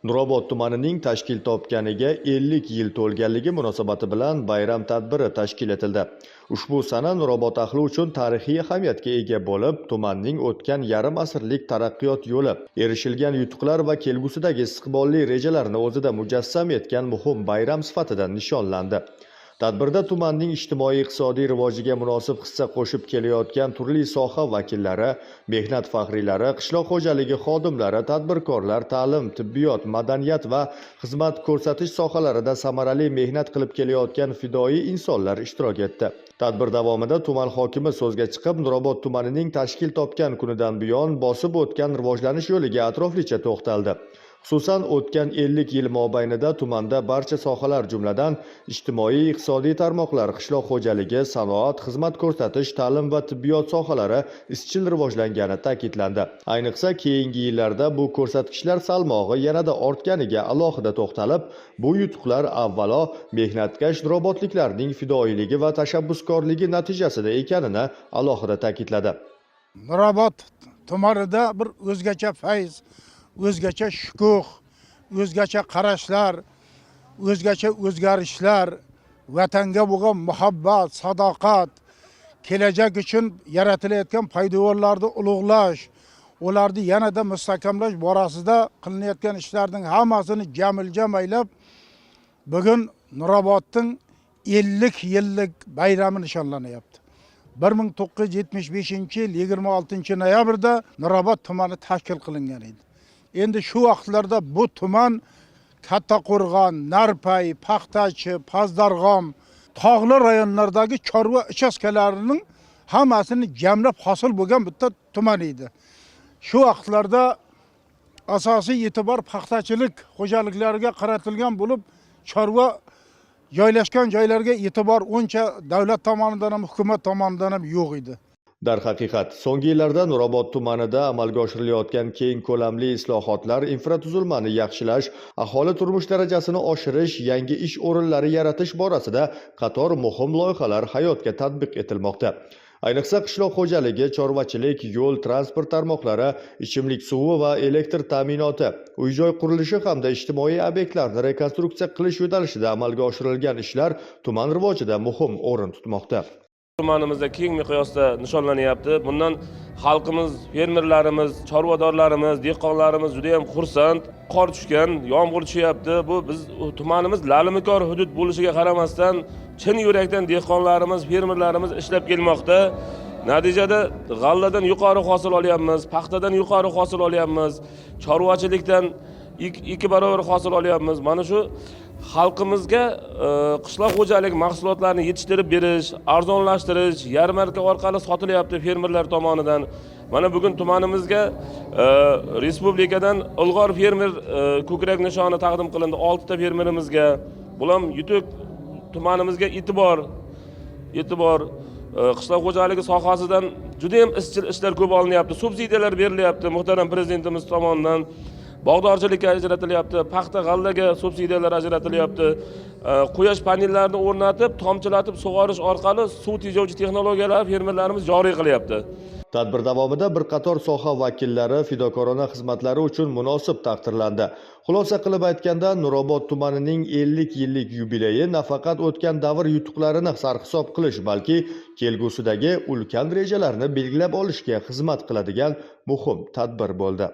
Nurobod tumanining tashkil topganiga 50 yil to'lganligi munosabati bilan bayram tadbiri tashkil etildi. Ushbu sana Nurobod ahli uchun tarixiy ahamiyatga ega bo'lib, tumanning o'tgan yarim asrlik taraqqiyot yo'li, erishilgan yutuqlar va kelgusidagi istiqbolli rejalarni o'zida mujassam etgan muhim bayram sifatida nishonlandi. Tadbirda tumanning ijtimoiy-iqtisodiy rivojiga munosib hissa qo'shib kelayotgan turli soha vakillari, mehnat faxriylari, qishloq xo'jaligi xodimlari, tadbirkorlar, ta'lim, tibbiyot, madaniyat va xizmat ko'rsatish sohalarida samarali mehnat qilib kelayotgan fidoyi insonlar ishtirok etdi. Tadbir davomida tuman hokimi so'zga chiqib, Nurobod tumanining tashkil topgan kunidan buyon bosib o'tgan rivojlanish yo'liga atroflicha to'xtaldi. Xususan, o'tgan 50 yil mobaynida tumanda barcha sohalar, jumladan ijtimoiy-iqtisodiy tarmoqlar, qishloq xo'jaligi, sanoat, xizmat ko'rsatish, ta'lim va tibbiyot sohalari izchil rivojlangani ta'kidlandi. Ayniqsa, keyingi yillarda bu ko'rsatkichlar salmog'i yanada ortganiga alohida to'xtalib, bu yutuqlar avvalo mehnatkash nurobodliklarning fidoyiligi va tashabbuskorligi natijasida ekanini alohida ta'kidladi. Nurobod tumanida bir o'zgacha fayz, o'zgacha shukuh, o'zgacha qarashlar, o'zgacha o'zgarishlar, vatanga bo'lgan muhabbat, sadoqat, kelajak uchun yaratilayotgan poydevorlarni ulug'lash, ularni yanada mustahkamlash borasida qilinayotgan ishlarning hammasini jamil-jamaylab bugun Nurobodning 50 yillik bayrami nishonlanyapti. 1975-yil 26-noyabrda Nurobod tumani tashkil qilingan edi. Endi shu vaqtlarda bu tuman Kattaqo'rg'on, Narpay, Paxtachi, Pazdarg'om, tog'li rayonlardagi chorva uchastkalarining hammasini jamlab hosil bo'lgan bitta tuman edi. Shu vaqtlarda asosiy e'tibor paxtachilik xo'jaliklariga qaratilgan bo'lib, chorva joylashgan joylarga e'tibor uncha davlat tomonidan ham, hukumat tomonidan ham yo'q edi. Darhaqiqat, so'nggi yillarda Nurobod tumanida amalga oshirilayotgan keng ko'lamli islohotlar, infratuzilmani yaxshilash, aholi turmush darajasini oshirish, yangi ish o'rinlari yaratish borasida qator muhim loyihalar hayotga tatbiq etilmoqda. Ayniqsa qishloq xo'jaligi, chorvachilik, yo'l, transport tarmoqlari, ichimlik suvi va elektr ta'minoti, uy-joy qurilishi hamda ijtimoiy obyektlarni rekonstruksiya qilish yo'nalishida amalga oshirilgan ishlar tuman rivojida muhim o'rin tutmoqda. Tumanimizda keng miqyosda nishonlanyapti. Bundan xalqimiz, fermerlarimiz, chorvadorlarimiz, dehqonlarimiz juda ham xursand. Qor tushgan, yomg'ir tushyapti. Bu biz tumanimiz lalimikor hudud bo'lishiga qaramasdan chin yurakdan dehqonlarimiz, fermerlarimiz ishlab kelmoqda. Natijada g'alladan yuqori hosil olyapmiz, paxtadan yuqori hosil olyapmiz, chorvachilikdan 2 barobar hosil olyapmiz. Mana shu xalqimizga qishloq xo'jalik mahsulotlarini yetishtirib berish, arzonlashtirish, yarmarka orqali sotilyapti fermerlar tomonidan. Mana bugun tumanimizga respublikadan ilg'or fermer ko'krak nishoni taqdim qilindi 6 ta fermerimizga. Bu ham yutuq, tumanimizga e'tibor qishloq xo'jaligi sohasidan juda ham izchil ishlar ko'p olinyapti. Subsidiyalar berilyapti muhtaram prezidentimiz tomonidan. Bog'dorchilikka ajratilyapti, paxta g'allaga subsidiyalar ajratilyapti. Quyosh panellarini o'rnatib, tomchilatib sug'orish orqali suv tejovchi texnologiyalar fermerlarimiz joriy qilyapti. Tadbir davomida bir qator soha vakillari fidokorona xizmatlari uchun munosib taqdirlandi. Xulosa qilib aytganda, Nurobod tumanining 50 yillik yubileyi nafaqat o'tgan davr yutuqlarini sarhisob qilish, balki kelgusidagi ulkan rejalarni belgilab olishga xizmat qiladigan muhim tadbir bo'ldi.